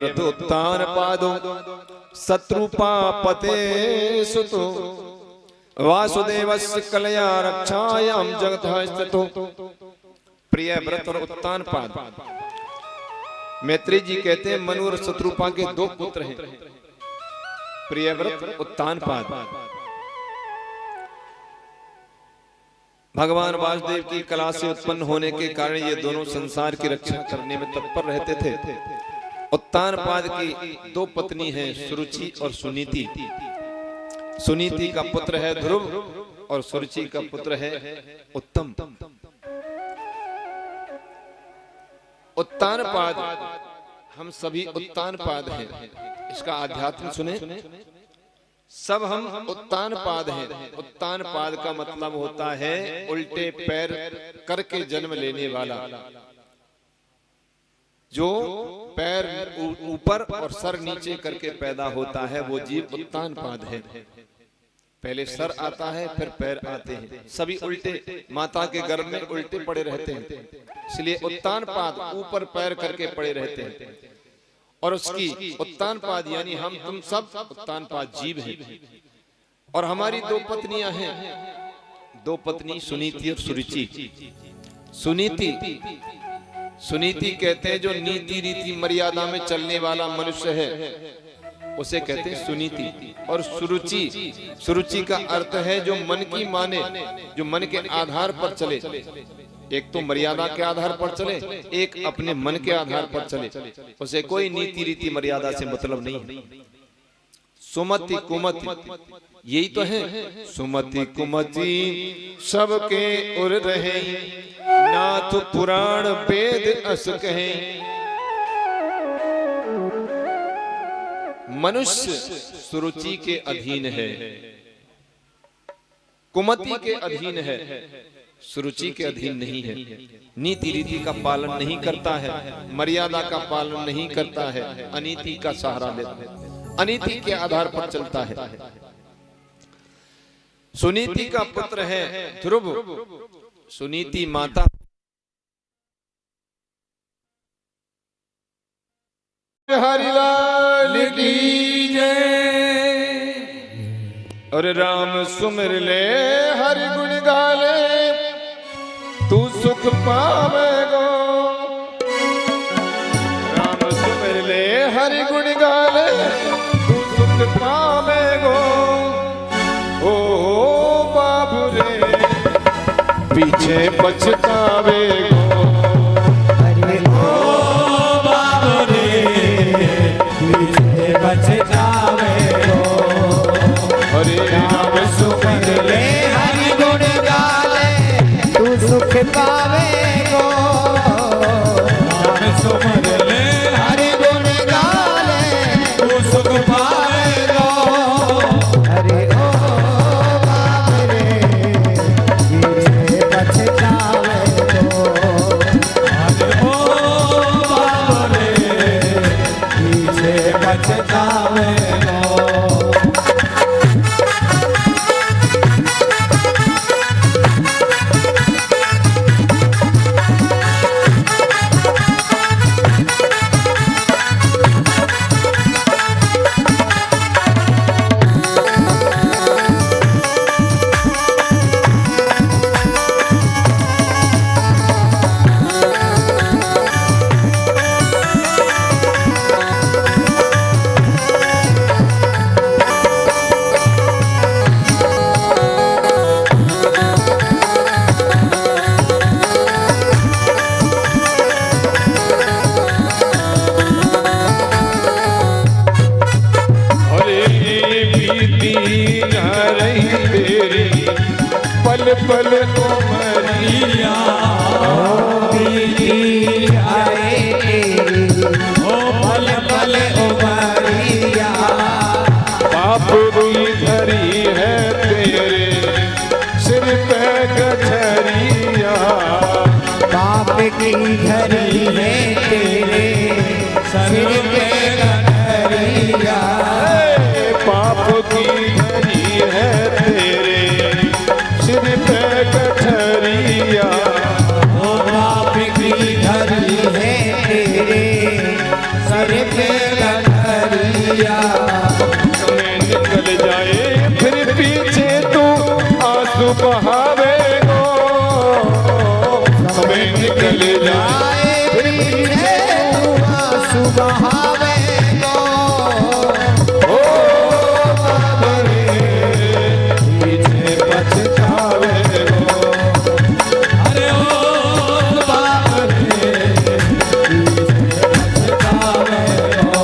उत्तान पादो शत्रुपा पते सुतो वासुदेवस्य कलया रक्षायां जगतः स्थितो। प्रिय व्रत और उत्तान पाद। मैत्री जी कहते हैं मनु और शत्रुपा के दो पुत्र हैं, प्रियव्रत उत्तान पाद। भगवान वासुदेव की कला से उत्पन्न होने के कारण ये दोनों संसार की रक्षा करने में तत्पर रहते थे। उत्तान पाद की दो पत्नी हैं, सुरुचि और सुनीति। सुनीति का पुत्र है ध्रुव और सुरुचि का पुत्र है उत्तम। उत्तान पाद, हम सभी उत्तान पाद हैं। इसका आध्यात्म सुने, सब हम उत्तान पाद हैं। उत्तान पाद का मतलब होता है उल्टे पैर करके जन्म लेने वाला। जो पैर ऊपर और सर नीचे करके पैदा होता है वो जीव उत्तान पाद है। पहले सर आता है फिर पैर आते हैं, सभी उल्टे, माता के गर्भ में उल्टे पड़े रहते हैं, इसलिए उत्तान पाद ऊपर पैर करके पड़े रहते हैं। और उसकी उत्तान पाद यानी हम तुम सब उत्तान पाद जीव हैं। और हमारी दो पत्नियां हैं, दो पत्नी सुनीति और सुरुचि। सुनीति कहते हैं जो नीति रीति मर्यादा में चलने वाला मनुष्य है उसे कहते हैं सुनीति। और सुरुचि का अर्थ है जो मन की माने, जो मन के आधार पर चले। एक तो मर्यादा के आधार पर चले, एक अपने मन के आधार पर चले, उसे कोई नीति रीति मर्यादा से मतलब नहीं। सुमति कुमति यही तो है। सुमति कुमति सबके उर रहे, नाथ पुराण वेद अस कहे। मनुष्य सुरुचि के अधीन है, कुमति के अधीन है, सुरुचि के अधीन नहीं है। नीति रीति का पालन नहीं करता है, मर्यादा का पालन नहीं करता है, अनीति का सहारा लेता है, अनीति के आधार पर चलता है। सुनीति का पुत्र है ध्रुव। सुनीति माता हरिलाल की जय। और राम सुमिर ले हरि गुण गाले, तू सुख पावेगो। राम सुमिर ले हरि गुण गाले, तू सुख पावेगो। ओ बाबू रे पीछे पछतावेगो। हरे राम सुमिर ले हरि गुण गाले, तू सुख पावेगो। राम सुमिर ले हरि गुण गाले, तू सुख पावेगो। हरे ओ बाप रे पीछे पछतावेगो। हरे ओ बाप रे पीछे पछतावेगो। पल उमरिया आए तेरी, ओ पल पल उमरिया। पाप की धरी है तेरे सिर पे गठरिया। पाप की धरी है तेरे सिर पे गठरिया। पाप की धरी है तेरे सिर पे गठरिया। ओ पाप की धरी है तेरे सर पे लिया। समय निकल जाए फिर पीछे तू आंसू बहावेगो, समय निकल जाए फिर पीछे तू आंसू बहावेगो। ओ बाबा रे पीछे पछतावेगो। अरे ओ बाबा रे पीछे पछतावेगो।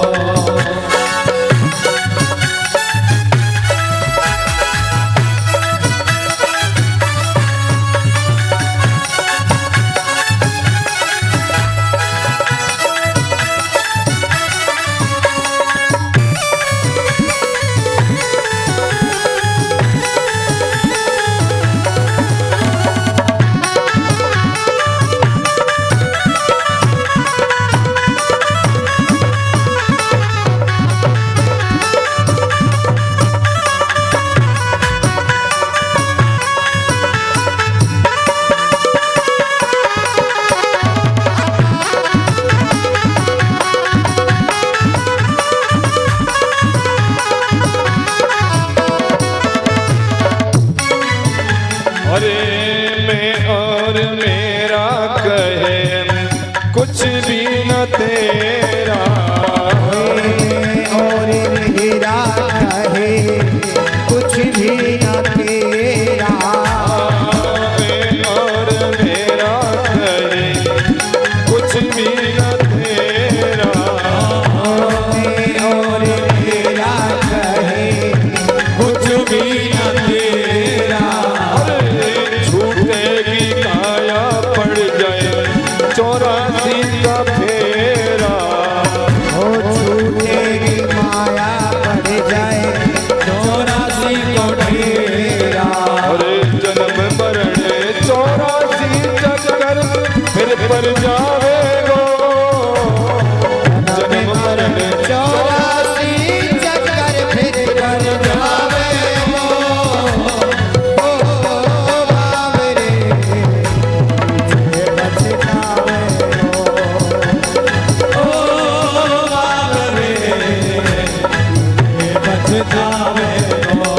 अरे मैं और मेरा कहे कुछ भी न तेरा, और मेरा कहे कुछ भी न तेरा। मैं और मेरा कहे कुछ भी न तेरा, और मेरा कहे कुछ भी न तेरा। छूटेगी काया पड़ जाए 84 का फेरा, हो छूटेगी माया पड़ जाए 84 को ढेरा। अरे जन्म मरण 84 चक्कर फिर पर जावेगो, जन्म मरण 84 चक्कर फिर कर जावेगो। ओ बाबा रे पीछे पछतावेगो। ओ बाबा रे पीछे पछतावेगो।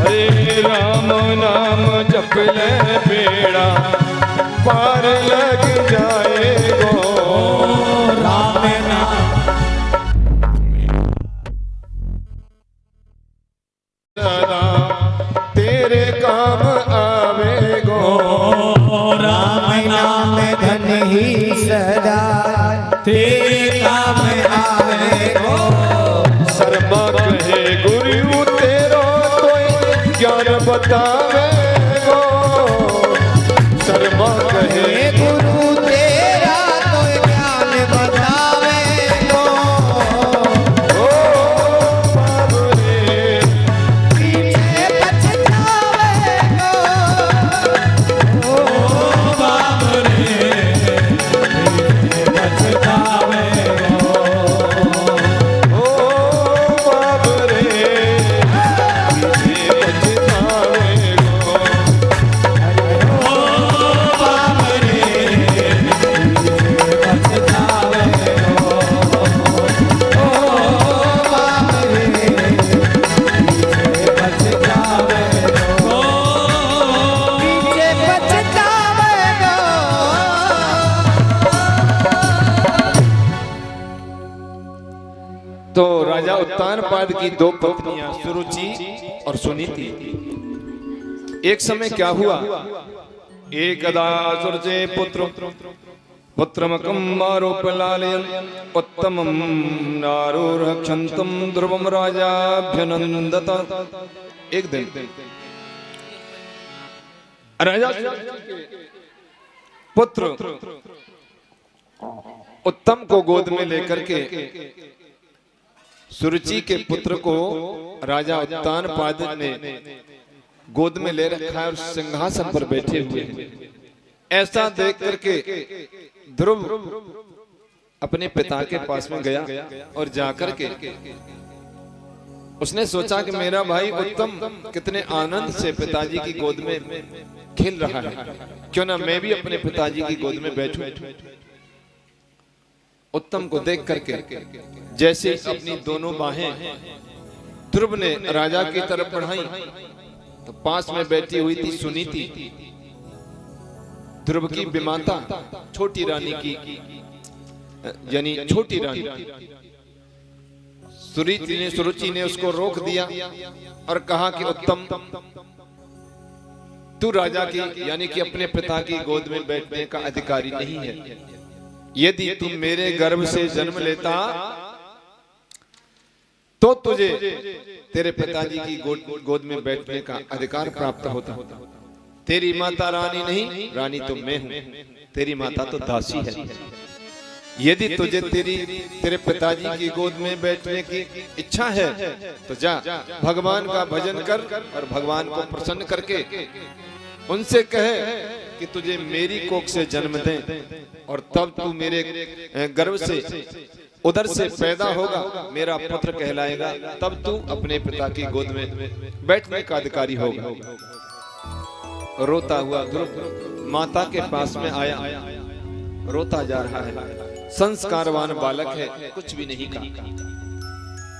हरे राम नाम जप ले बेड़ा पार लग जाएगो, राम नाम सदा तेरे काम आवेगो, राम नाम धन ही सदा तेरे काम आवेगो। शर्मा कहे गुरु तेरो कोई ज्ञान बतावेगो, शर्मा कहे गुरु तेरा तो ज्ञान बतावेगो। ओ बाबा रे पीछे पछतावेगो। ओ बाबा रे पीछे पछतावेगो। ओ बाबा रे पीछे पछतावेगो। तो राजा उत्तानपाद की दो पत्नियां सुरुचि और सुनीति। एक समय क्या हुआ, एकदा सुरचे पुत्रमकं आरोप्यलालयन् उत्तमं नारोरक्षन्तं ध्रुवं राजाभ्यनन्दत। एक दिन राजा पुत्र उत्तम को गोद में लेकर के सुरुचि के पुत्र को राजा उत्तानपाद ने गोद में ले रखा है और सिंहासन पर बैठे हुए हैं। ऐसा देख करके ध्रुव अपने पिता के पास में गया और जाकर के उसने सोचा कि मेरा भाई उत्तम कितने आनंद से पिताजी की गोद में खेल रहा है, क्यों ना मैं भी अपने पिताजी की गोद में बैठूं। उत्तम को देख करके जैसे अपनी दोनों बाहें ध्रुव ने राजा की तरफ बढ़ाई तो पास में बैठी हुई थी सुनीति, ध्रुव की विमाता, छोटी रानी की यानी छोटी रानी। सुरुचि ने उसको रोक दिया और कहा कि उत्तम, तू राजा की यानी कि अपने पिता की गोद में बैठने का अधिकारी नहीं है। यदि तू मेरे गर्भ से जन्म लेता तो तुझे तेरे पिताजी की गोद में बैठने का अधिकार प्राप्त होता। तेरी माता रानी नहीं, रानी तो मैं हूं, तेरी माता तो दासी है। यदि तुझे तेरे पिताजी की गोद में बैठने की इच्छा है तो जा भगवान का भजन कर और भगवान को प्रसन्न करके उनसे कहे कि तुझे मेरी कोख से जन्म दें और तब तू मेरे गर्भ से उधर से पैदा होगा, मेरा पुत्र कहलाएगा, तब तू अपने पिता की गोद में बैठने का अधिकारी होगा। रोता हुआ ध्रुव माता के पास में आया, रोता जा रहा है। संस्कारवान बालक है, कुछ भी नहीं कहा।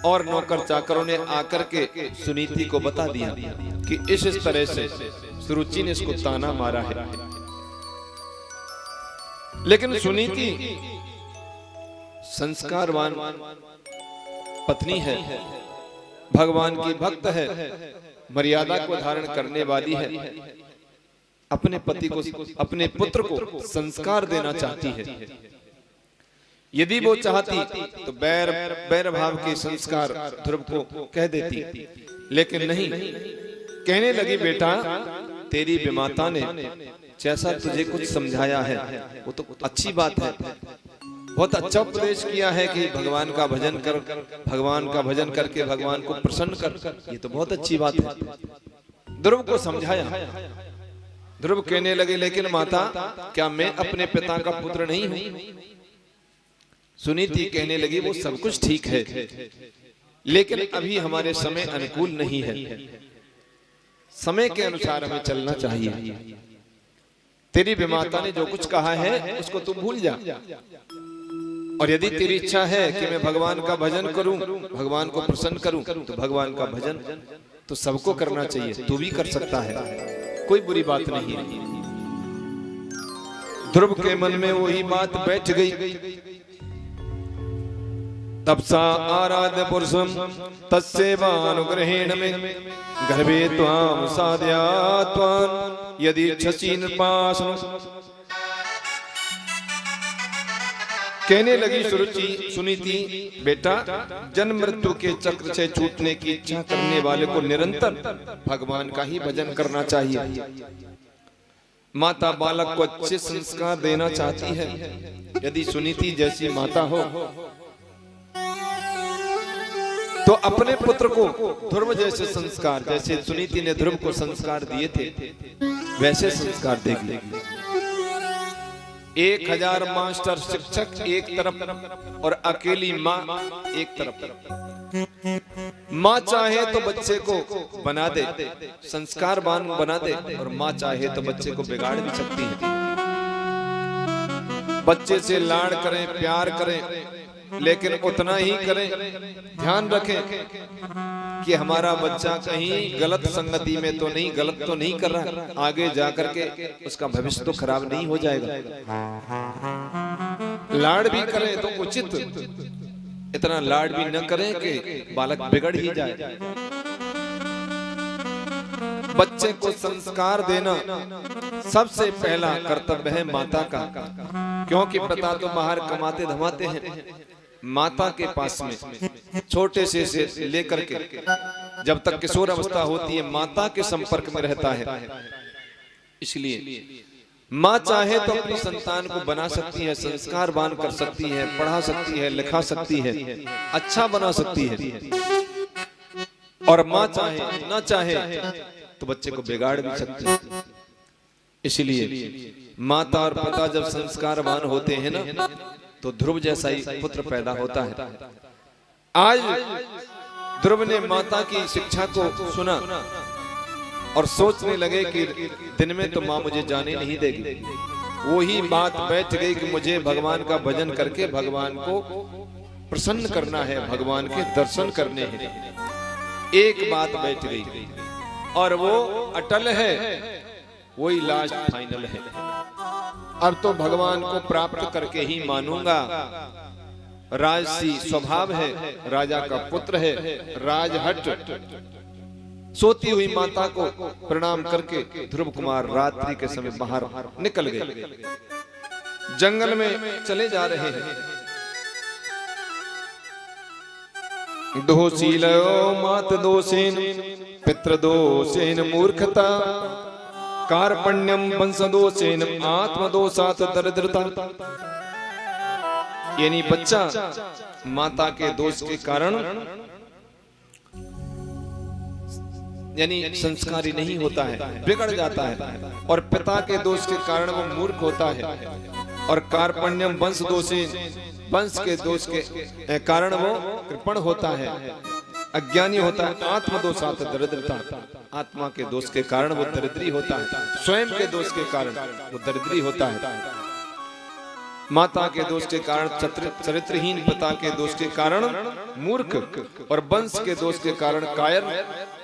और नौकर चाकरों ने आकर के सुनीति को बता दिया कि इस तरह से सुरुचि ने इसको ताना मारा है। लेकिन सुनीति संस्कारवान पत्नी है, भगवान की भक्त है, मर्यादा को धारण करने वाली है, अपने पति को, अपने पुत्र को संस्कार देना चाहती है। यदि वो चाहती तो बैर भाव के संस्कार ध्रुव को कह देती, लेकिन नहीं। कहने लगी, बेटा तेरी विमाता ने जैसा तुझे कुछ समझाया है वो तो अच्छी बात है, बहुत अच्छा उपदेश किया है कि भगवान का भजन कर, भगवान का भजन करके भगवान को प्रसन्न कर, ये तो बहुत अच्छी बात है। ध्रुव को समझाया। ध्रुव कहने लगे, लेकिन माता क्या मैं अपने पिता का पुत्र नहीं हूं? सुनीति कहने लगी, वो सब कुछ ठीक है, लेकिन अभी हमारे समय अनुकूल नहीं है, समय के अनुसार हमें चलना चाहिए। तेरी विमाता ने जो कुछ कहा है उसको तू भूल जा, और यदि तेरी इच्छा है कि मैं भगवान का भजन करूं, भगवान को प्रसन्न करूं, तो भगवान का भजन तो सबको करना चाहिए, तू भी कर सकता है, कोई बुरी बात नहीं है। ध्रुव के मन में वही बात बैठ गई। तपसा आराध्य पुरुषम तस्सेवानुग्रहेण में गर्भे त्वां साध्या त्वां यदि इच्छसि नृपासनं। कहने लगी सुनीति, बेटा जन्म मृत्यु के चक्र से छूटने की इच्छा करने वाले को निरंतर भगवान का ही भजन करना चाहिए। माता बालक को अच्छे संस्कार देना चाहती है। यदि सुनीति जैसी माता हो तो अपने पुत्र को ध्रुव जैसे संस्कार, जैसे सुनीति ने ध्रुव को संस्कार दिए थे वैसे संस्कार देगी। 1000 मास्टर शिक्षक एक तरफ और अकेली माँ एक तरफ। माँ चाहे तो बच्चे को बना दे, संस्कारवान बना दे, और माँ चाहे तो बच्चे को बिगाड़ भी सकती है। बच्चे से लाड़ करें, प्यार करें, लेकिन उतना ही करें, ध्यान रखें कि हमारा बच्चा कहीं गलत संगति में तो नहीं, गलत तो नहीं कर रहा, आगे जाकर के उसका भविष्य तो खराब नहीं हो जाएगा। लाड़ भी करें तो उचित, इतना लाड़ भी न करें कि बालक बिगड़ ही जाए। बच्चे को संस्कार देना सबसे पहला कर्तव्य है माता का, क्योंकि पिता तो बाहर कमाते धमाते हैं। माता के पास में छोटे से लेकर के जब तक किशोर अवस्था होती है माता के संपर्क में रहता है। इसलिए माँ चाहे तो अपनी संतान को बना सकती है, संस्कारवान कर सकती है, पढ़ा सकती है, लिखा सकती है, अच्छा बना सकती है। और माँ चाहे ना चाहे तो बच्चे को बिगाड़ भी सकती है। इसलिए माता और पिता जब संस्कारवान होते हैं ना तो ध्रुव जैसा ही पुत्र पैदा होता है। आज ध्रुव ने माता की शिक्षा को सुना और सोचने लगे कि दिन में तो माँ मुझे जाने नहीं देगी। वही बात बैठ गई कि मुझे भगवान का भजन करके भगवान को प्रसन्न करना है, भगवान के दर्शन करने हैं। एक बात बैठ गई और वो अटल है, वही लास्ट फाइनल है। अब तो भगवान को प्राप्त करके ही मानूंगा। राजसी स्वभाव है, राजा का पुत्र है, राजहट। सोती हुई माता को प्रणाम करके ध्रुव कुमार रात्रि के समय बाहर निकल गए, जंगल में चले जा रहे हैं। दोषीलयो मात दोषेन पितृ दोषेन मूर्खता कार्पण्यम वंश दोषेन आत्मदोषात् दरिद्रता। यानी बच्चा माता के दोष के कारण यानी संस्कारी नहीं होता है, बिगड़ जाता है। और पिता के दोष के कारण वो मूर्ख होता है। और कार्पण्यम वंश दोषे, वंश के दोष के कारण वो कृपण होता है, अज्ञानी होता है। आत्मदोषात् दरिद्रता, आत्मा के दोष के कारण वो दरिद्री होता है, स्वयं के दोष के कारण वो दरिद्री होता है। माता के दोष के कारण चरित्रहीन, पिता के दोष के कारण मूर्ख, और वंश के दोष के कारण कायर,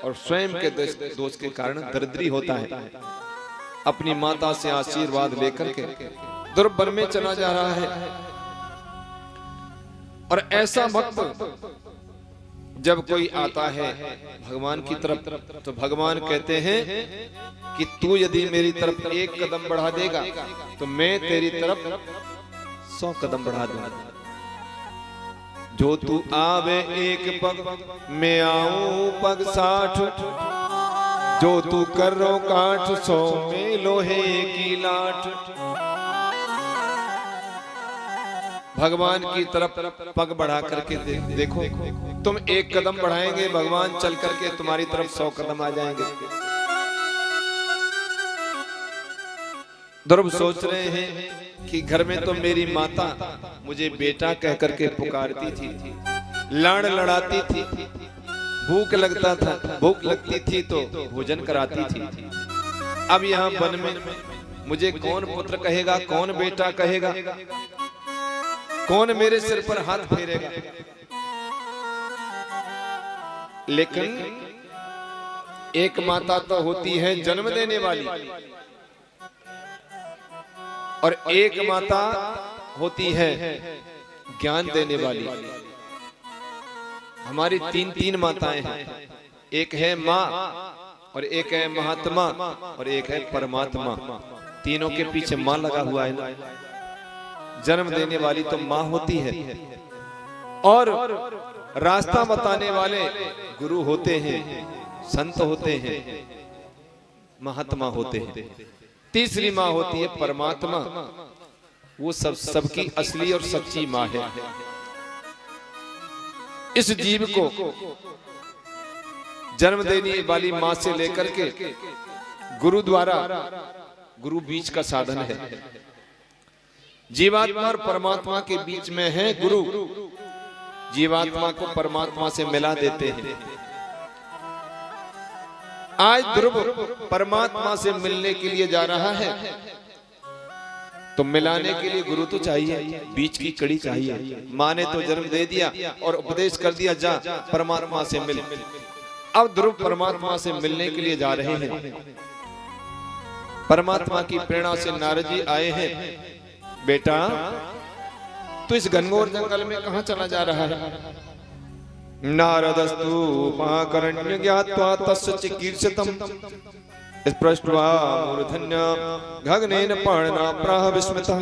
और स्वयं के दोष के कारण दरिद्री होता है। अपनी माता से आशीर्वाद लेकर के ध्रुव वन में चला जा रहा है। और ऐसा वक्त जब कोई आता है भगवान की तरफ तो भगवान कहते हैं कि तू यदि मेरी तरफ एक कदम बढ़ा देगा तो मैं तेरी तरफ 100 कदम बढ़ा दूंगा। जो तू आवे एक पग मैं आऊं पग 60, जो तू कर रो काठ 100 में लोहे की लाठ। भगवान की तरफ पग बढ़ा करके देखो, तुम एक कदम बढ़ाएंगे भगवान चल करके तुम्हारी तरफ 100 कदम आ जाएंगे। ध्रुव सोच रहे हैं कि घर में तो मेरी माता मुझे बेटा कह करके पुकारती थी, लाड़ लड़ाती थी, भूख लगती थी तो भोजन कराती थी। अब यहाँ वन में मुझे कौन पुत्र कहेगा, कौन बेटा कहेगा, कौन मेरे सिर पर हाथ फेरेगा। लेकिन एक माता तो होती है जन्म देने वाली, और एक माता होती है ज्ञान देने वाली। हमारी तीन माताएं हैं, एक है माँ, और एक है महात्मा, और एक है परमात्मा। तीनों के पीछे माँ लगा हुआ है ना। जन्म देने वाली तो माँ होती है, और रास्ता बताने वाले गुरु होते हैं, संत होते हैं, महात्मा होते हैं। तीसरी माँ होती है परमात्मा, वो सबकी असली और सच्ची माँ है। इस जीव को जन्म देने वाली माँ से लेकर के गुरु द्वारा, गुरु बीच का साधन है। जीवात्मा और परमात्मा के बीच में है गुरु, जीवात्मा को परमात्मा से मिला देते हैं। आज ध्रुव परमात्मा से मिलने के लिए जा रहा है, तो मिलाने के लिए गुरु तो चाहिए, बीच की कड़ी चाहिए। माँ ने तो जन्म दे दिया और उपदेश कर दिया, जा परमात्मा से मिल। अब ध्रुव परमात्मा से मिलने के लिए जा रहे हैं। परमात्मा की प्रेरणा से नारद जी आए हैं, बेटा तू इस घनघोर जंगल में कहां चला जा रहा है? नारदस्तु महाकरण्य ज्ञात्वा तस्य चिकीर्षितम् स्पृष्ट्वा मूर्धन्य गगनेन पाणिना प्राह विस्मितः।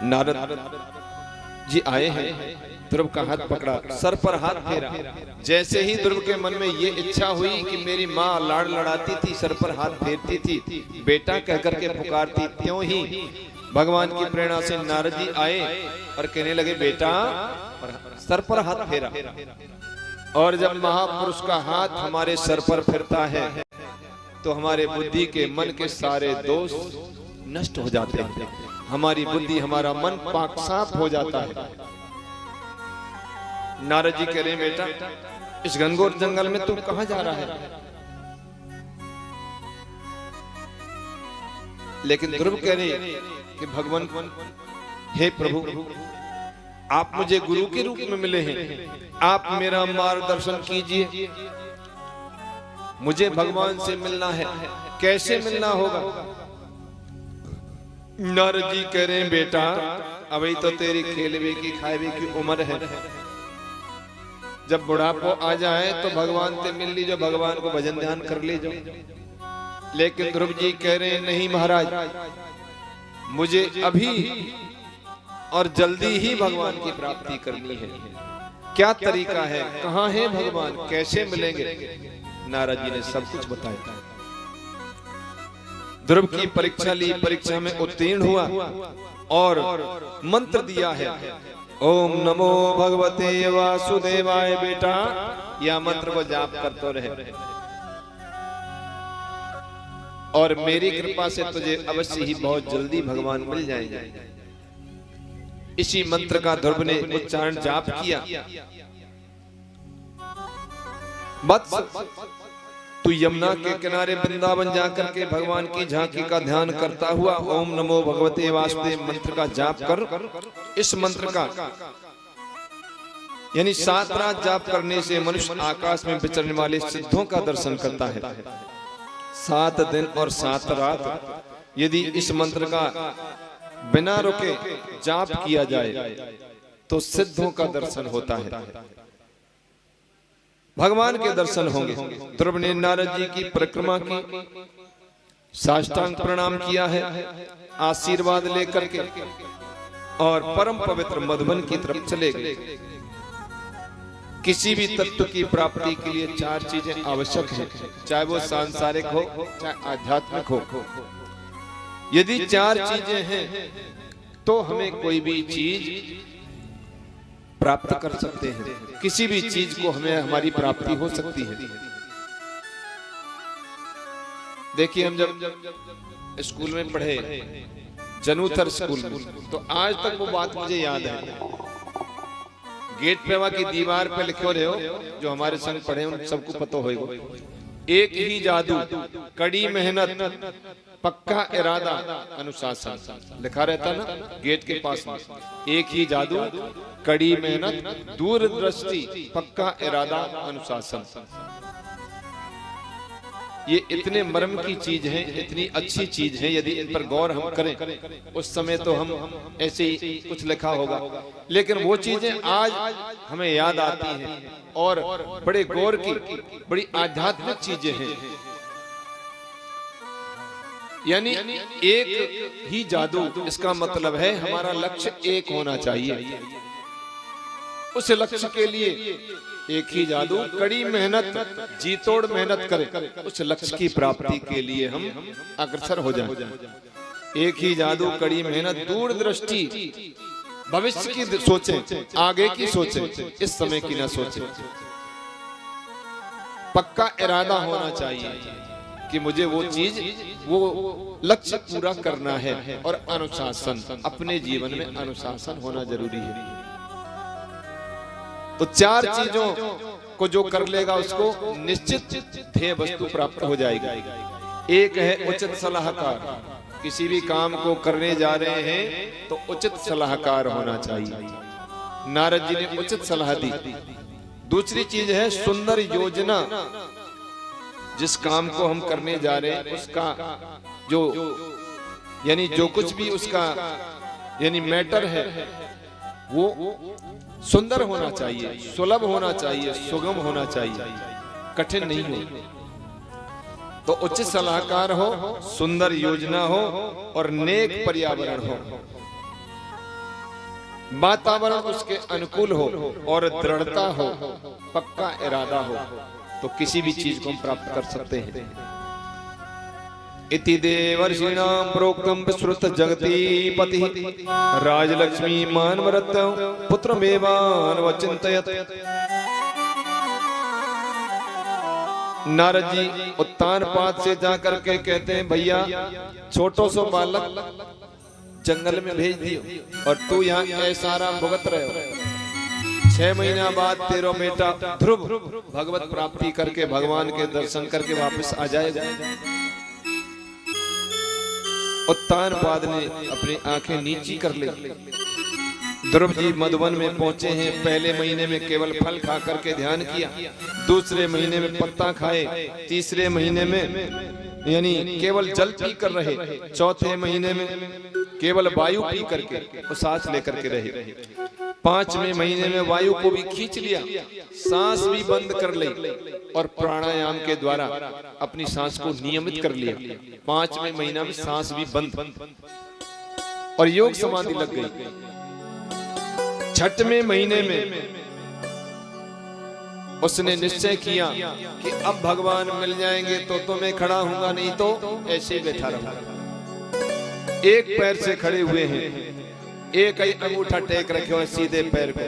नारद जी आए हैं, ध्रुव का हाथ पकड़ा, सर पर हाथ फेरा। जैसे ही ध्रुव के मन में ये इच्छा हुई कि मेरी माँ लाड़ लड़ाती थी, सर पर हाथ फेरती थी, बेटा कहकर के पुकारती, त्यों ही भगवान की प्रेरणा से नारद जी आए और कहने लगे बेटा, और सर पर हाथ फेरा। और जब महापुरुष का हाथ हमारे सर पर फिरता है तो हमारे बुद्धि के मन के सारे दोष नष्ट हो जाते हैं, हमारी बुद्धि हमारा मन पाक साफ हो जाता है। नारद जी कह रहे बेटा, इस घनघोर जंगल में तू कहां जा रहा है? लेकिन ध्रुव कह रहे कि भगवान, हे प्रभु, आप मुझे गुरु के रूप में मिले हैं, आप मेरा मार्गदर्शन कीजिए, मुझे भगवान से मिलना है, कैसे मिलना होगा? नारद जी कह रहे हैं बेटा, अभी तो तेरी खेलवे की खाएवे की उम्र है, जब बुढ़ापो आ जाए तो भगवान से मिल लीजो, भगवान को भजन ध्यान कर लीजो। लेकिन ध्रुव जी कह रहे हैं नहीं महाराज, मुझे अभी और जल्दी ही भगवान की प्राप्ति करनी है। क्या तरीका है, कहाँ है भगवान, कैसे मिलेंगे? नारद जी ने सब कुछ बताया। ध्रुव की परीक्षा ली, परीक्षा में उत्तीर्ण हुआ और मंत्र दिया है, ओम नमो भगवते वासुदेवाय। बेटा, यह मंत्र को जाप करते रहे और मेरी कृपा से तुझे अवश्य ही बहुत जल्दी भगवान मिल जाएंगे। इसी मंत्र का ध्रुव ने उच्चारण जाप किया। वत्स, तू यमुना के किनारे वृंदावन जाकर के भगवान की झांकी का ध्यान करता हुआ ओम नमो भगवते वासुदेव मंत्र का जाप कर। इस मंत्र का यानी 7 रात जाप करने से मनुष्य आकाश में विचरने वाले सिद्धों का दर्शन करता है। 7 दिन और 7 रात यदि इस मंत्र का बिना रुके जाप किया जाए तो सिद्धों का दर्शन होता है, भगवान के दर्शन होंगे। ध्रुव ने नारद जी की परिक्रमा की, साष्टांग प्रणाम किया है, आशीर्वाद लेकर के और परम पवित्र मधुबन की तरफ चले गए। किसी भी तत्व की प्राप्ति के लिए 4 चीजें आवश्यक हैं, चाहे वो सांसारिक हो चाहे आध्यात्मिक हो। यदि 4 चीजें हैं तो हमें कोई भी चीज प्राप्त कर सकते हैं, किसी भी चीज को हमें हमारी प्राप्ति हो सकती है। देखिए, हम जब स्कूल में पढ़े, जनूथर स्कूल में, तो आज तक वो बात मुझे याद है। गेट पे वहां की दीवार पे लिखे रहे हो, जो हमारे संग पढ़े उन सबको पता होगा, एक ही जादू, कड़ी मेहनत, पक्का इरादा, अनुशासन लिखा रहता ना गेट के पास में। एक ही जादू, कड़ी मेहनत, दूरदृष्टि, पक्का इरादा, अनुशासन। ये इतने मर्म की चीज है, इतनी अच्छी चीज है, यदि इन पर गौर हम करें, उस समय तो हम ऐसे ही कुछ लिखा होगा, लेकिन वो चीजें आज हमें याद आती हैं और बड़े गौर की, बड़ी आध्यात्मिक चीजें हैं। यानी एक ही जादू, इसका मतलब है हमारा लक्ष्य एक होना चाहिए। उस लक्ष्य के लिए एक ही जादू, कड़ी मेहनत, जीतोड़ मेहनत करें, उस लक्ष्य की प्राप्ति के लिए हम अग्रसर हो जाएं। एक ही जादू, कड़ी मेहनत, दूरदृष्टि, भविष्य की सोचें, आगे की सोचें, इस समय की ना सोचें। पक्का इरादा होना चाहिए कि मुझे वो चीज, वो लक्ष्य पूरा करना है, और अनुशासन, अपने जीवन में अनुशासन होना जरूरी है। तो 4 चीजों को जो कर लेगा उसको निश्चित ध्येय वस्तु प्राप्त हो जाएगी। एक है उचित सलाहकार, किसी भी काम को करने जा रहे हैं तो उचित सलाहकार होना चाहिए। नारद जी ने उचित सलाह दी। दूसरी चीज है सुंदर योजना, जिस काम को हम करने जा रहे हैं उसका जो यानी जो कुछ भी उसका यानी मैटर है वो सुंदर होना चाहिए, सुलभ होना चाहिए, सुगम होना चाहिए, कठिन नहीं हो। तो उचित सलाहकार हो, सुंदर योजना हो और नेक पर्यावरण हो, वातावरण उसके अनुकूल हो और दृढ़ता हो, पक्का इरादा हो, तो किसी भी चीज को हम प्राप्त कर सकते हैं। इति देवर्षिणां प्रोक्तं विश्रुत जगतीपति राजलक्ष्मी मानवरत्न पुत्रमेवान्वचिन्तयत्। नारद जी उत्तानपाद से जाकर के कहते हैं, भैया छोटो सो बालक जंगल में भेज दियो और तू यहाँ ऐसा भुगत रहे हो। 6 महीना बाद तेरो बेटा ध्रुव भगवत प्राप्ति करके भगवान के दर्शन करके वापस आ जाएगा। उत्तानपाद ने अपनी आंखें नीची कर ली। ध्रुव जी मधुवन में पहुंचे हैं। पहले महीने में केवल फल खा करके ध्यान किया, दूसरे महीने में पत्ता खाए, तीसरे महीने में यानी केवल जल पी कर रहे, चौथे महीने में केवल वायु पी करके वो सांस लेकर के रहे, 5वें महीने में वायु को भी खींच लिया, सांस भी बंद कर ली और प्राणायाम के द्वारा अपनी सांस को नियमित कर लिया। 5वें महीना में सांस भी बंद और योग समाधि लग गई। 6वें महीने में उसने निश्चय किया कि अब भगवान मिल जाएंगे तो मैं खड़ा हूंगा, नहीं तो ऐसे ही बैठा रहूंगा। एक पैर से खड़े हुए हैं, एक ही अंगूठा टेक रखे हुए सीधे पैर को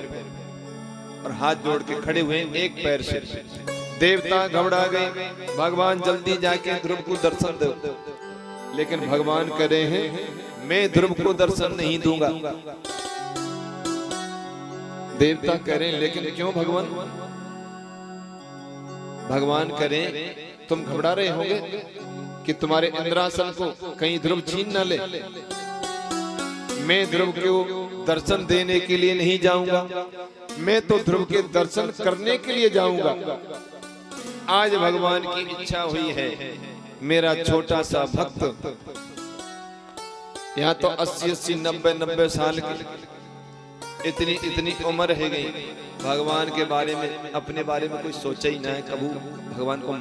और हाथ जोड़ के खड़े हुए हैं एक पैर से। देवता घबरा गए, भगवान जल्दी जाके ध्रुव को दर्शन दो। लेकिन भगवान कह रहे हैं मैं ध्रुव को दर्शन नहीं दूंगा। देवता कह रहे हैं लेकिन क्यों भगवान? भगवान कह रहे हैं तुम घबरा रहे होंगे कि तुम्हारे इंद्रासन को कहीं ध्रुव छीन न ले। मैं ध्रुव को दर्शन देने के लिए नहीं जाऊंगा, मैं तो ध्रुव के दर्शन करने के लिए जाऊंगा। आज भगवान की इच्छा हुई है, मेरा छोटा सा भक्त यहाँ तो 80-80, 90-90 साल की इतनी उम्र है गई, भगवान के बारे में अपने बारे में कोई सोचा ही ना है। कबू भगवान को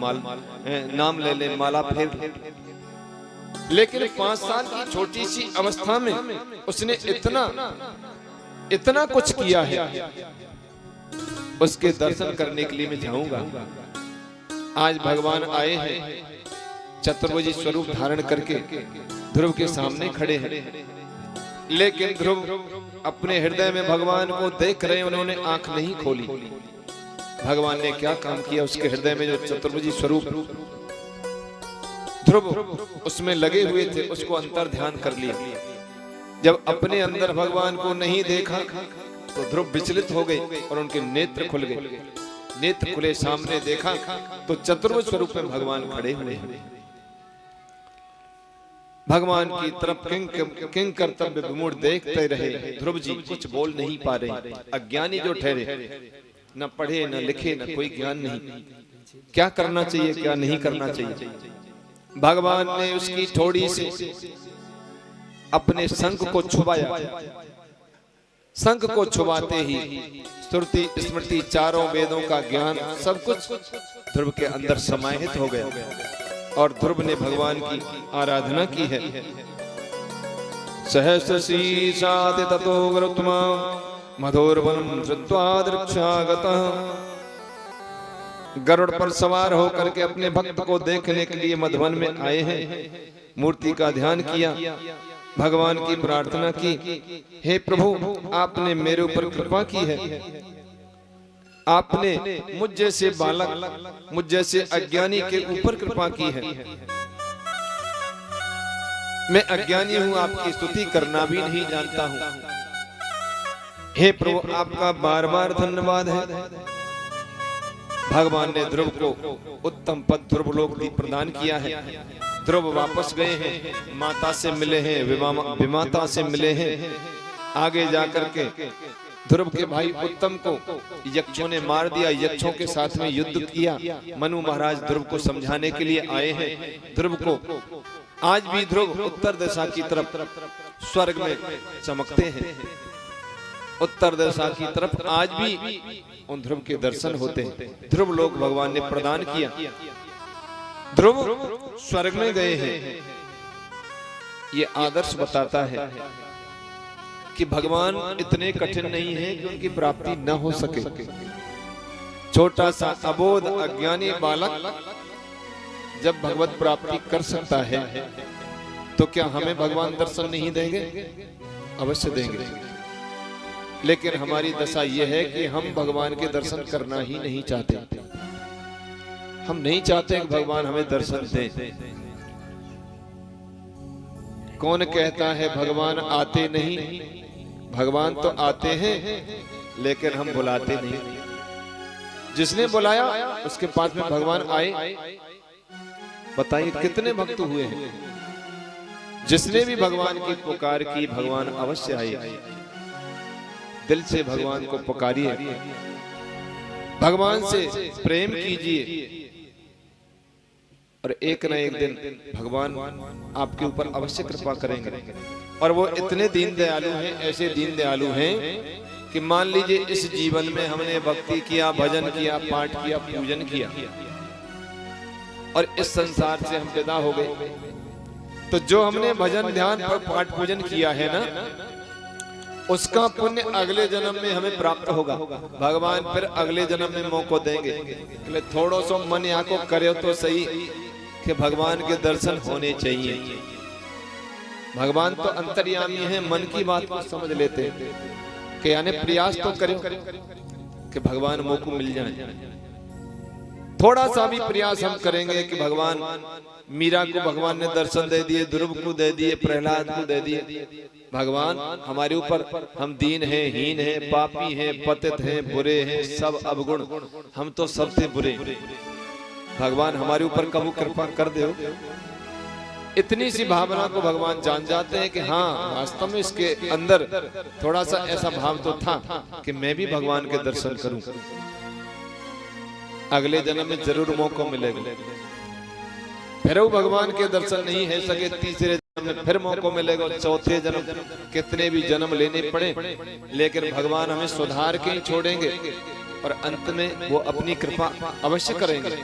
नाम ले ले, माला फेर। लेकिन 5 साल की छोटी सी अवस्था में उसने इतना कुछ किया है, उसके दर्शन करने के लिए मैं जाऊंगा। आज भगवान आए हैं, चतुर्भुज स्वरूप धारण करके ध्रुव के सामने खड़े हैं। लेकिन ध्रुव अपने हृदय में भगवान को देख रहे, उन्होंने आंख नहीं खोली। भगवान ने क्या काम किया, उसके हृदय में जो चतुर्भुज स्वरूप ध्रुव उसमें लगे हुए थे, उसको अंतर ध्यान कर लिया। जब अपने अंदर भगवान को नहीं देखा तो ध्रुव विचलित हो गए और उनके नेत्र खुल गए। नेत्र खुले, सामने देखा तो चतुर्भुज स्वरूप में भगवान खड़े हुए हैं। भगवान की तरफ किंग कर्तव्य विमूढ़ देखते रहे। ध्रुव जी कुछ बोल नहीं पा रहे, अज्ञानी जो ठहरे, न पढ़े न लिखे, न कोई ज्ञान नहीं, क्या करना चाहिए क्या नहीं करना चाहिए। भगवान ने उसकी थोड़ी से अपने शंख को छुपाया। शंख को छुपाते ही श्रुति स्मृति चारों वेदों का ज्ञान सब कुछ ध्रुव के अंदर समाहित हो गया और ध्रुव ने भगवान की आराधना की है। सहस्र शीर्षात् ततो गरुत्मा मधुरवनं श्रुत्वा दृक्षागतः। गरुड़ पर सवार होकर के अपने भक्त को देखने के लिए मधुवन में आए हैं। मूर्ति का ध्यान किया, भगवान की प्रार्थना की, हे प्रभु आपने मेरे ऊपर कृपा की है, आपने मुझ जैसे बालक, मुझ जैसे अज्ञानी के ऊपर कृपा की है। मैं अज्ञानी हूं, आपकी स्तुति करना भी नहीं जानता हूं। हे प्रभु आपका बार बार धन्यवाद है। भगवान ने ध्रुव को उत्तम पद ध्रुवलोक भी प्रदान किया है। ध्रुव वापस गए हैं, माता से मिले हैं, विमाता से मिले हैं। आगे जाकर के ध्रुव के भाई उत्तम को यक्षों ने मार दिया, यक्षों के साथ में युद्ध किया। मनु महाराज ध्रुव को समझाने के लिए आए हैं। ध्रुव को आज भी ध्रुव उत्तर दिशा की तरफ स्वर्ग में चमकते हैं। उत्तर दिशा की तरफ आज भी उन ध्रुव के दर्शन होते हैं। ध्रुव लोक भगवान ने प्रदान किया। ध्रुव स्वर्ग में गए हैं। ये आदर्श बताता है कि भगवान इतने कठिन नहीं है कि उनकी प्राप्ति न हो सके। छोटा सा अबोध अज्ञानी बालक जब भगवत प्राप्ति कर सकता है तो क्या हमें भगवान दर्शन नहीं देंगे? अवश्य देंगे। लेकिन हमारी दशा यह है कि हम भगवान के दर्शन करना ही नहीं चाहते। हम नहीं चाहते कि भगवान हमें दर्शन दें। कौन कहता है भगवान आते नहीं? भगवान तो आते हैं लेकिन हम बुलाते नहीं। जिसने बुलाया उसके पास में भगवान आए। बताइए कितने भक्त हुए हैं? जिसने भी भगवान की पुकार की भगवान अवश्य आए। दिल से भगवान को पुकारिए, भगवान से प्रेम कीजिए और एक न एक दिन भगवान आपके ऊपर अवश्य कृपा करेंगे। और वो इतने दीन दयालु हैं, ऐसे दीन दयालु हैं कि मान लीजिए इस जीवन में हमने भक्ति किया, भजन किया, पाठ किया, पूजन किया और इस संसार से हम विदा हो गए, तो जो हमने भजन ध्यान और पाठ पूजन किया है ना, उसका पुण्य अगले जन्म में हमें प्राप्त होगा। भगवान फिर अगले जन्म में मौका देंगे। थोड़ो सो मन यहाँ को करे तो सही कि भगवान के दर्शन होने चाहिए। भगवान तो अंतर्यामी है, मन की बात को समझ लेते हैं कि यानी प्रयास तो करें कि भगवान मौका मिल जाए। थोड़ा सा भी प्रयास हम करेंगे कि भगवान, मीरा को भगवान ने दर्शन दे दिए, ध्रुव को दे दिए, प्रहलाद को दे दिए। भगवान हमारे ऊपर, हम दीन हैं, हीन हैं, पापी हैं, पतित हैं, बुरे हैं, सब अवगुण, हम तो सबसे बुरे। भगवान हमारे ऊपर कबू कृपा कर दो। इतनी सी भावना को भगवान जान जाते हैं कि हाँ, वास्तव में इसके अंदर थोड़ा सा ऐसा भाव तो था कि मैं भी भगवान के दर्शन करूं। अगले जन्म में जरूर मौका मिलेगा। फिर वो भगवान के दर्शन नहीं है सके, तीसरे जन्म में फिर मौका मिलेगा, चौथे जन्म, कितने भी जन्म लेने पड़े, लेकिन भगवान हमें सुधार के ही छोड़ेंगे और अंत में वो अपनी कृपा अवश्य करेंगे।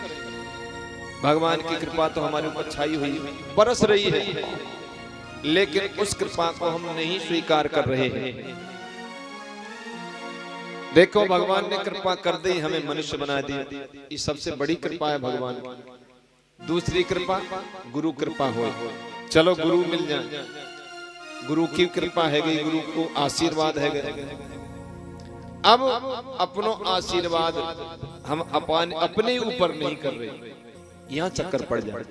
भगवान की कृपा तो हमारे ऊपर छाई हुई, बरस रही है, लेकिन उस कृपा को हम नहीं स्वीकार कर रहे हैं। देखो, भगवान ने कृपा कर दी, हमें मनुष्य बना दिया, ये सबसे बड़ी कृपा है भगवान की। दूसरी कृपा गुरु कृपा हो, चलो गुरु मिल जाए, गुरु की कृपा है गई, गुरु को आशीर्वाद है गए। अब अपनो आशीर्वाद हम अपने ऊपर नहीं कर रहे, यहाँ चक्कर पड़ जाए।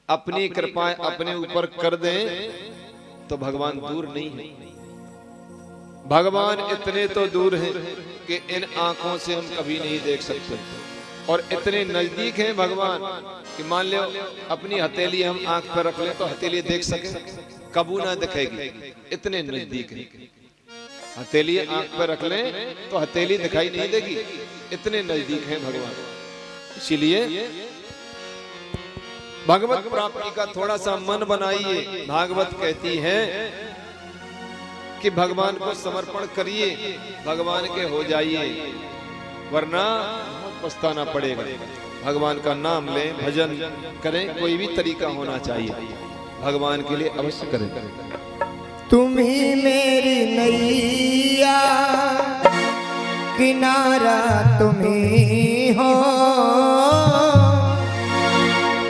अपनी कृपा अपने ऊपर कर दें तो भगवान दूर नहीं है। भगवान इतने तो दूर हैं कि इन आंखों से हम कभी नहीं देख सकते, और इतने नजदीक हैं भगवान कि मान लो अपनी हथेली हम आंख पर रख लें तो हथेली देख सके, कबू ना दिखेगी, इतने नजदीक है। हथेली आंख पर रख लें तो हथेली दिखाई नहीं देगी, इतने नजदीक हैं भगवान। इसीलिए भगवत प्राप्ति का थोड़ा सा मन बनाइए। भागवत कहती है कि भगवान को समर्पण करिए, भगवान के हो जाइए, वरना पछताना पड़ेगा। भगवान का नाम लें, भजन करें, कोई भी तरीका होना चाहिए, भगवान के लिए अवश्य करें। तुम ही मेरी नैया, किनारा तुम ही हो,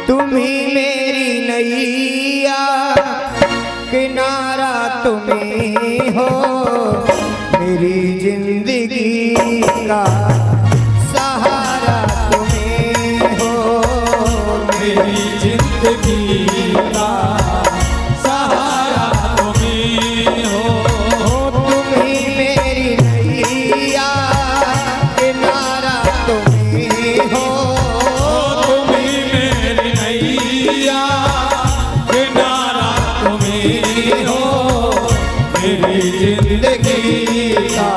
तुम ही मेरी नैया, किनारा तुम ही हो, मेरी जिंदगी का सहारा तुम ही हो, मेरी जिंदगी का सहारा तुम ही हो, तुम ही मेरी नैया, किनारा तुम ही हो, तुम ही मेरी नैया, किनारा तुम ही हो, मेरी जिंदगी का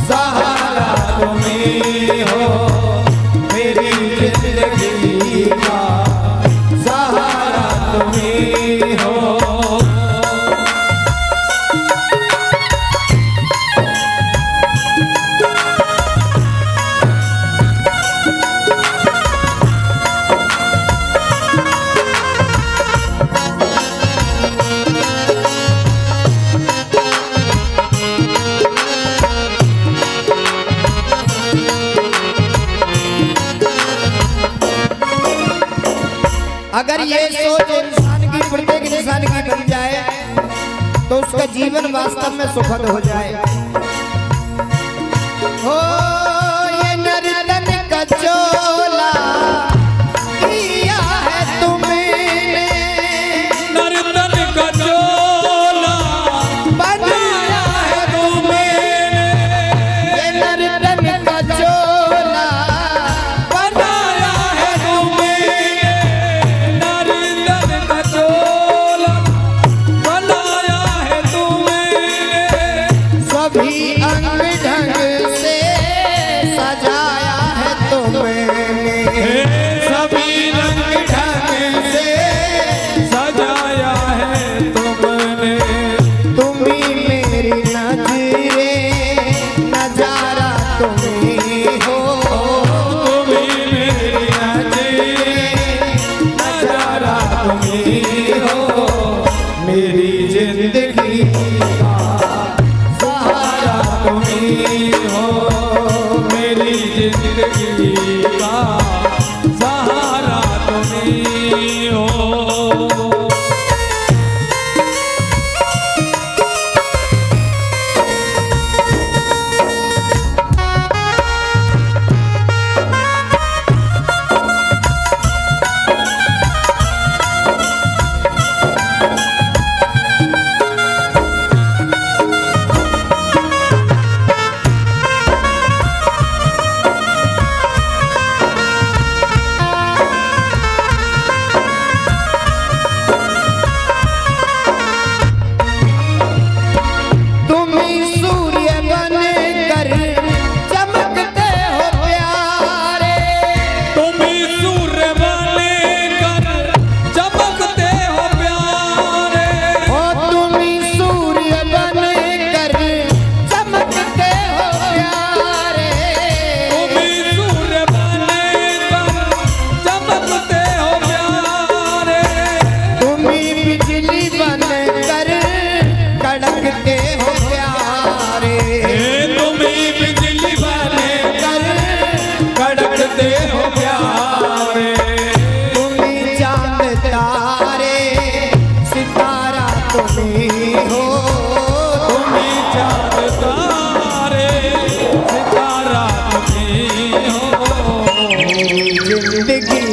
सहारा तुम ही हो, मेरी जिंदगी का सहारा तुम ही हो। तो उसका जीवन वास्तव में सुखद हो जाए। हो ये नर्तन का चोला किया है तुमने, नर्तन का चोला बनाया है तुमने, ये नर्तन का चोला बनाया है तुमने, नर्तन का चोला बनाया है तुमने, सभी अंग ढंग से सजाया है तुमने, सभी रंग ढंग से सजाया है तुमने, तुम ही मेरी नजरें नजारा तुम ही हो, तुम ही मेरी नज़रें नजारा तुम ही हो, मेरी जिंदगी का सहारा तुम ही हो, मेरी जिंदगी का सहारा तुम ही हो। तुम ही सूर्य बन कर चमकते हो प्यारे, तुम ही सूर्य बनकर चमकते हो प्यारे, ओ तुम ही सूर्य बन कर चमकते हो प्यारे, तुम ही सूर्य बनकर चमकते हो प्यारे, तुम ही बिजली बन कर कड़कते हो प्यारे, तुम ही बिजली बनकर कड़कते हो प्यारे, तुम ही चांद तारे सितारा तुम ही हो, तुम ही चाँद तारे सितारा तुम ही हो, जिंदगी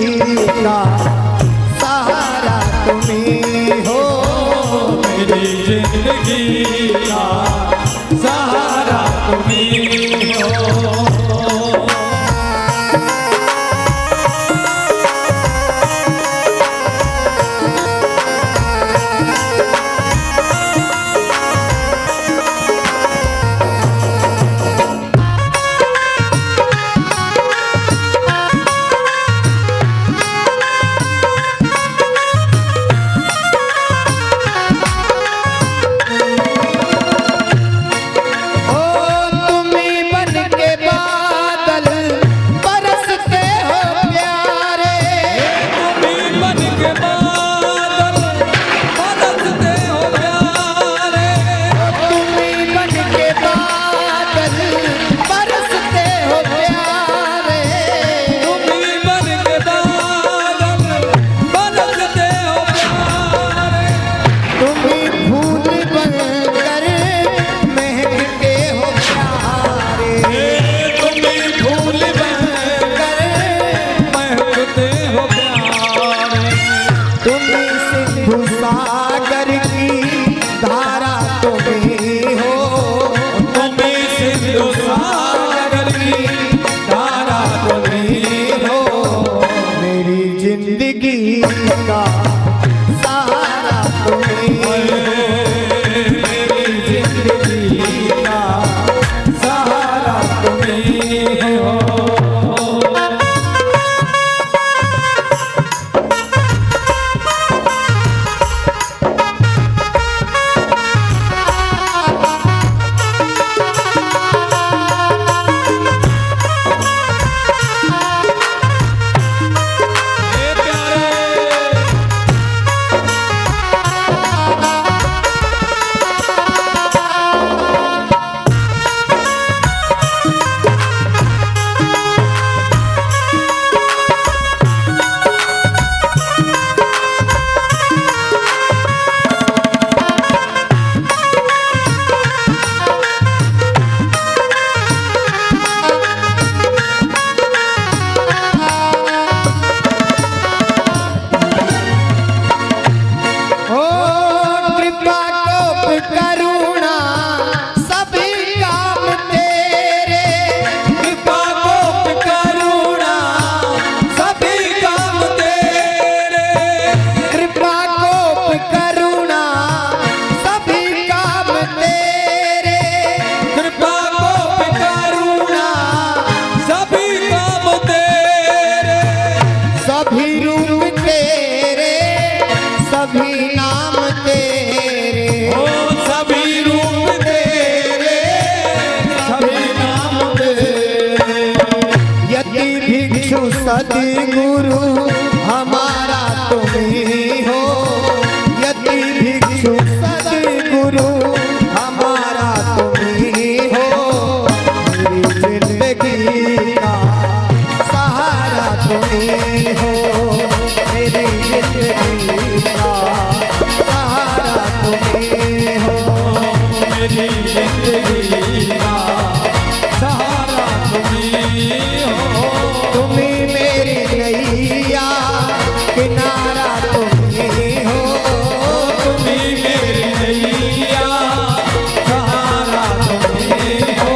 का सहारा तुम ही हो, मेरी जिंदगी का सहारा तुम ही हो। ओ तुम ही बन के बादल बरसते हो प्यारे, तुम ही बन के बादल बरसते हो प्यारे, तुम ही बन के बादल बरसते हो प्यारे, तुम ही बन के बादल बरसते हो प्यारे, तुम ही फूल बन कर महकते हो प्यारे, तुम ही फूल बनकर महकते हो प्यारे, तुम ही सिंधु सागर की धारा तुम ही हो, तुम ही सिंधु सागर की धारा तुम ही हो, मेरी जिंदगी का सहारा तुम ही हो, मेरी जिंदगी का सहारा तुम ही हो। सदगुरु हमारा तुम ही हो, यति भिक्षु सदगुरु हमारा तुम ही हो, मेरी जिंदगी का सहारा तुम ही हो, मेरी जिंदगी का सहारा तुम ही हो, मेरी जिंदगी का सहारा तुम्ही हो। तुम्ही मेरी नैया किनारा तुम्ही हो, तुम्ही मेरी नैया सहारा तुम्ही हो।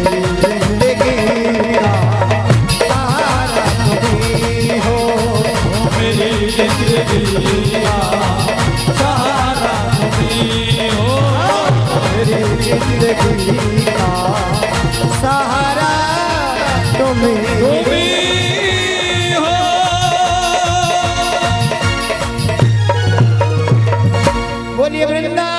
मेरी जिंदगी का सहारा तुम्ही हो, मेरी जिंदगी का सहारा तुम्ही हो। मेरी जिंदगी का सहारा तुम्ही तुम्ही हो। बोलिए वृंदा